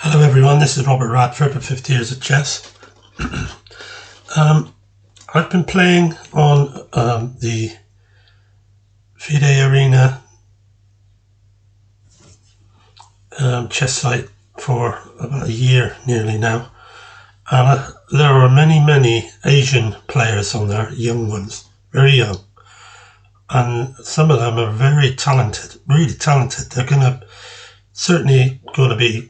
Hello everyone, this is Robert Radford with 50 Years of Chess. I've been playing on the Fide Arena chess site for about a year nearly now, and there are many Asian players on there, young ones, very young, and some of them are very talented, really talented. They're certainly going to be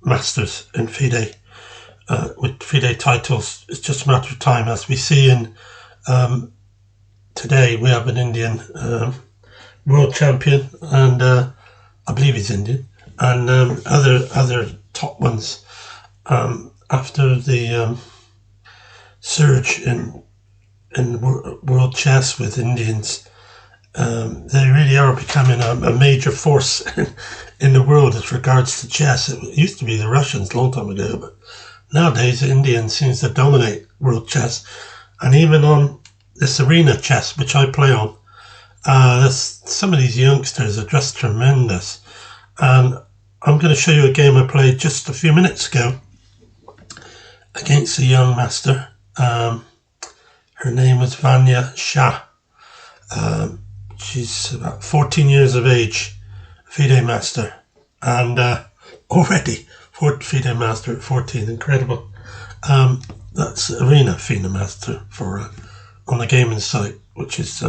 masters in Fide. With Fide titles, it's just a matter of time. As we see in today, we have an Indian world champion, and I believe he's Indian, and other top ones. After the surge in world chess with Indians, they really are becoming a major force in the world as regards to chess. It used to be the Russians a long time ago, but nowadays the Indians seems to dominate world chess. And even on this arena chess, which I play on, some of these youngsters are just tremendous. And I'm going to show you a game I played just a few minutes ago against a young master. Her name was Vanni Shah. She's about 14 years of age, Fide master, and already Fide master at 14, incredible. That's arena Fide master for on the gaming site, which is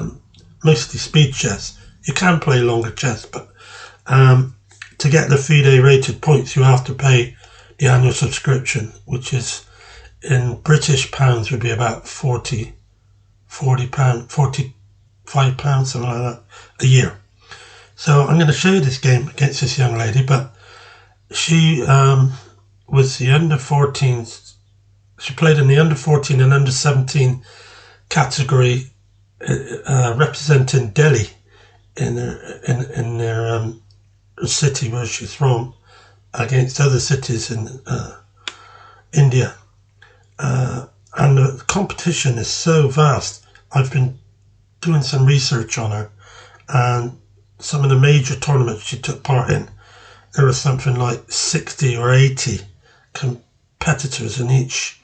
mostly speed chess. You can play longer chess, but to get the Fide rated points, you have to pay the annual subscription, which is in British pounds would be about £45, something like that, a year. So I'm going to show you this game against this young lady, but she was the under 14s. She played in the under 14 and under 17 category, representing Delhi in their city where she's from, against other cities in India. And the competition is so vast. I've been doing some research on her, and some of the major tournaments she took part in, there was something like 60 or 80 competitors in each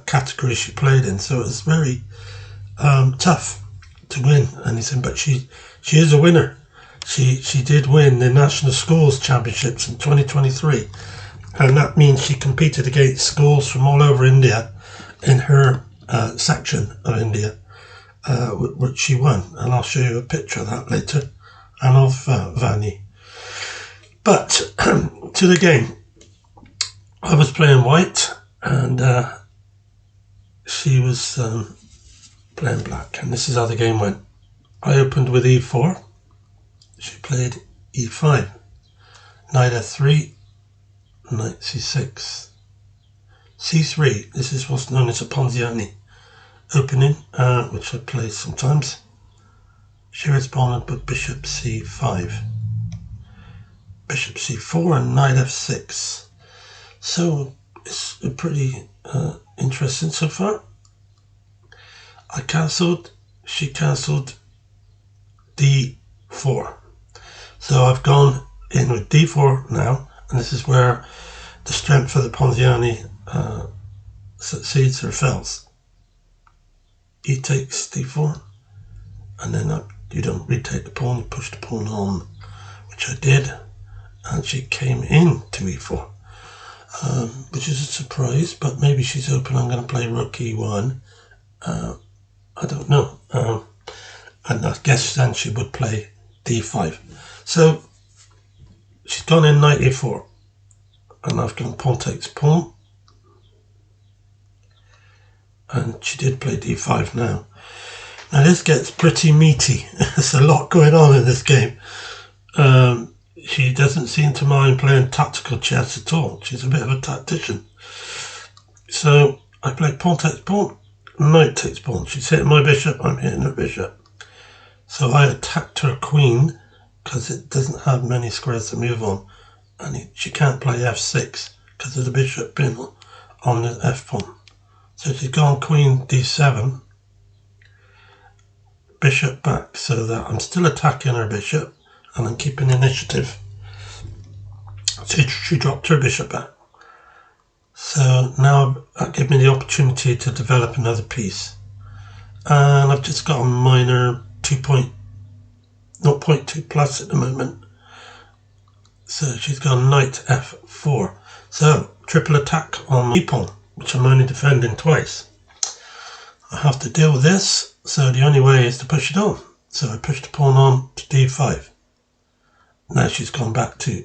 category she played in, so it was very tough to win anything. But she is a winner. She did win the National Schools Championships in 2023, and that means she competed against schools from all over India in her section of India, which she won, and I'll show you a picture of that later, and of Vanni. But to the game, I was playing white, and she was playing black, and this is how the game went. I opened with e4, she played e5, knight f3, knight c6, c3. This is what's known as a Ponziani opening, which I play sometimes. She responded with bishop c5, bishop c4, and knight f6. So it's pretty interesting so far. I cancelled, she cancelled d4. So I've gone in with d4 now, and this is where the strength of the Ponziani succeeds or fails. E takes d4, and then you don't retake the pawn, you push the pawn on, which I did, and she came in to e4, which is a surprise, but maybe she's hoping I'm going to play rook e1. I don't know, and I guess then she would play d5. So she's gone in knight e4, and I've gone pawn takes pawn, and she did play d5 now. Now this gets pretty meaty. There's a lot going on in this game. She doesn't seem to mind playing tactical chess at all. She's a bit of a tactician. So I played pawn takes pawn, knight takes pawn. She's hitting my bishop, I'm hitting her bishop. So I attacked her queen because it doesn't have many squares to move on, and she can't play f6 because of the bishop being on the f pawn. So she's gone queen d7, bishop back, so that I'm still attacking her bishop and I'm keeping initiative. she dropped her bishop back. So now that gave me the opportunity to develop another piece. And I've just got a minor 0.2 plus at the moment. So she's gone knight f4. So triple attack on my pawn, which I'm only defending twice. I have to deal with this, so the only way is to push it on. So I push the pawn on to d5. Now she's gone back to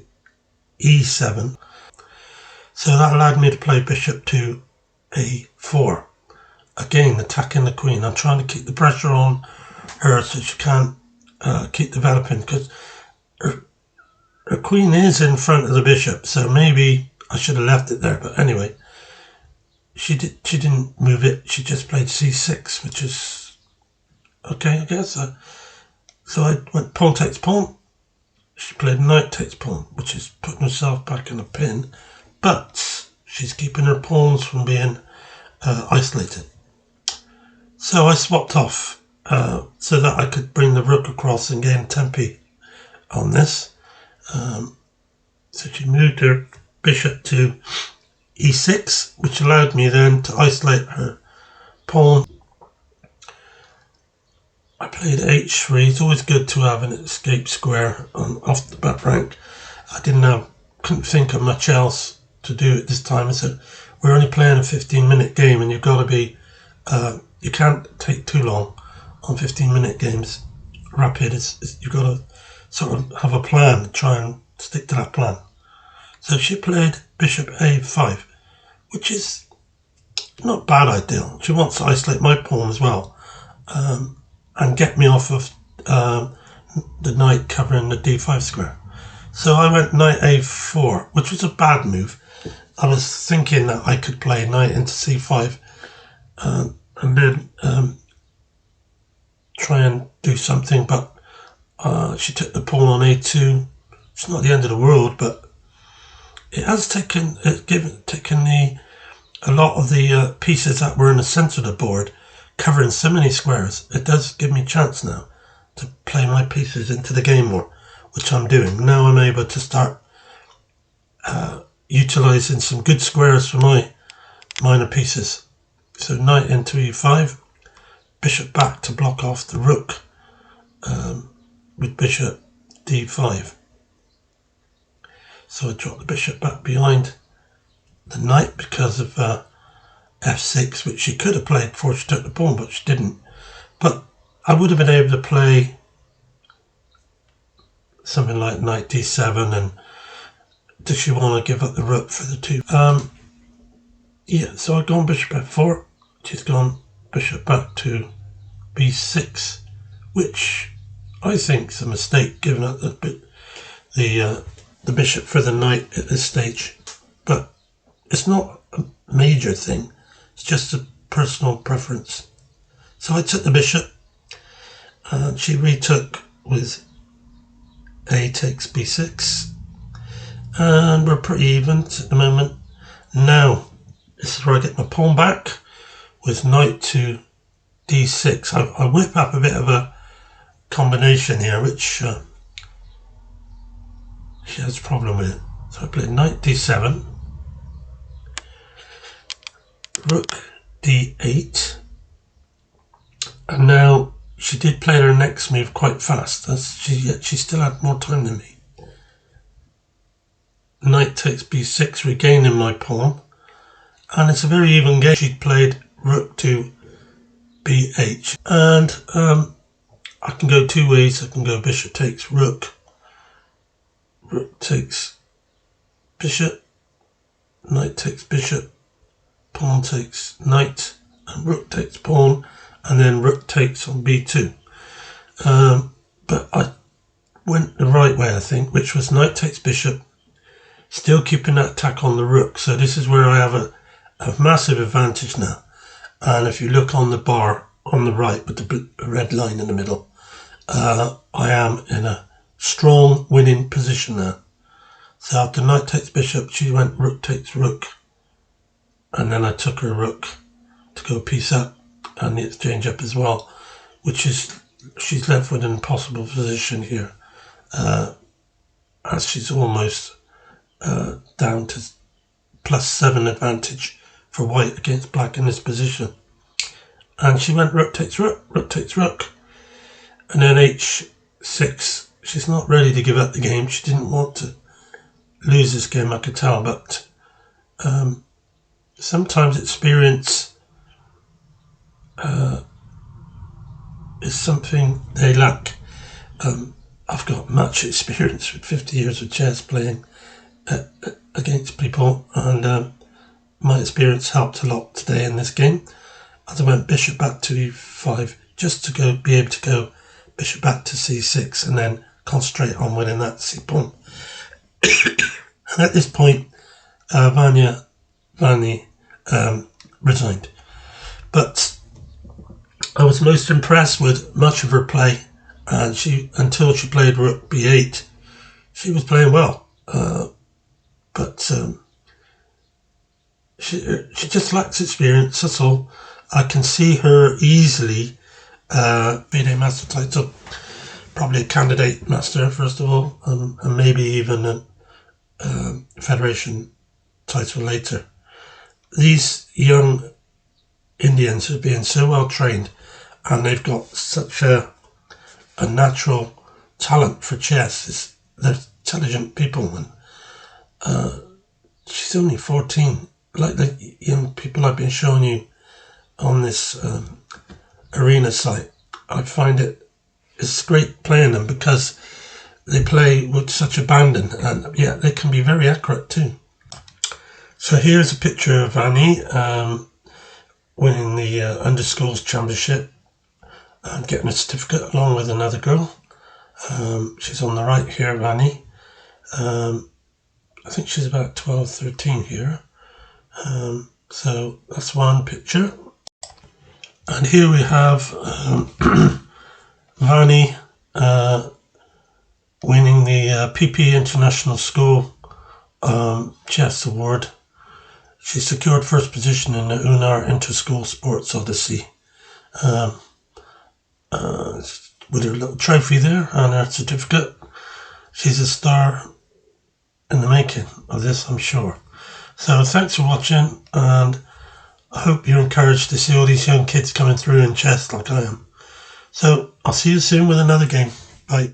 e7. So that allowed me to play bishop to a4. Again, attacking the queen. I'm trying to keep the pressure on her so she can't keep developing, because her queen is in front of the bishop, so maybe I should have left it there. But anyway, she didn't move it. She just played c6, which is okay, I guess. So I went pawn takes pawn. She played knight takes pawn, which is putting herself back in a pin, but she's keeping her pawns from being isolated. So I swapped off so that I could bring the rook across and gain tempi on this. So she moved her bishop to e6, which allowed me then to isolate her pawn. I played h3. It's always good to have an escape square off the back rank. I couldn't think of much else to do at this time. So we're only playing a 15-minute game, and you've got to be, you can't take too long on 15-minute games. Rapid, you've got to sort of have a plan, try and stick to that plan. So she played bishop a5, which is not a bad idea. She wants to isolate my pawn as well, and get me off of the knight covering the d5 square. So I went knight a4, which was a bad move. I was thinking that I could play knight into c5 and then try and do something, but she took the pawn on a2. It's not the end of the world, but it has taken a lot of the pieces that were in the centre of the board, covering so many squares. It does give me a chance now to play my pieces into the game more, which I'm doing. Now I'm able to start utilising some good squares for my minor pieces. So knight into e5, bishop back to block off the rook with bishop d5. So I dropped the bishop back behind the knight because of f6, which she could have played before she took the pawn, but she didn't. But I would have been able to play something like knight d7, and does she want to give up the rook for the two? Yeah, so I've gone bishop f4. She's gone bishop back to b6, which I think is a mistake, giving up the bishop for the knight at this stage. But it's not a major thing. It's just a personal preference. So I took the bishop, and she retook with a takes b6, and we're pretty even at the moment. Now, this is where I get my pawn back with knight to d6. I whip up a bit of a combination here, which she has a problem with. So I played knight d7, rook d8, and now she did play her next move quite fast. She still had more time than me. Knight takes b6, regaining my pawn, and it's a very even game. She played rook to b8, and I can go two ways. I can go bishop takes rook, rook takes bishop, knight takes bishop, pawn takes knight, and rook takes pawn, and then rook takes on b2. But I went the right way, I think, which was knight takes bishop, still keeping that attack on the rook. So this is where I have a massive advantage now. And if you look on the bar on the right with the red line in the middle, I am in a strong winning position now. So after knight takes bishop, she went rook takes rook, and then I took her rook to go piece up and the exchange up as well, which is, she's left with an impossible position here, as she's almost down to +7 advantage for white against black in this position. And she went rook takes rook, rook takes rook. And then h6. She's not ready to give up the game. She didn't want to lose this game, I could tell. But sometimes experience is something they lack. I've got much experience with 50 years of chess playing against people, and my experience helped a lot today in this game. As I went bishop back to e5, just to be able to go bishop back to c6 and then concentrate on winning that c-pawn. And at this point, Vanni resigned. But I was most impressed with much of her play, and until she played rook b8, she was playing well. But she just lacks experience, that's all. I can see her easily Fide master title, probably a candidate master first of all, and maybe even a federation title later. These young Indians are being so well trained, and they've got such a natural talent for chess. They're intelligent people, and she's only 14. Like the young people I've been showing you on this arena site, I find it's great playing them because they play with such abandon, and yeah, they can be very accurate too. So here's a picture of Vanni winning the Underschools Championship and getting a certificate along with another girl. She's on the right here, Vanni. I think she's about 12, 13 here. So that's one picture. And here we have Vanni winning the PP International School Chess Award. She secured first position in the UNAR Inter-School Sports Odyssey with her little trophy there and her certificate. She's a star in the making of this, I'm sure. So thanks for watching, and I hope you're encouraged to see all these young kids coming through in chess like I am. So I'll see you soon with another game. Bye.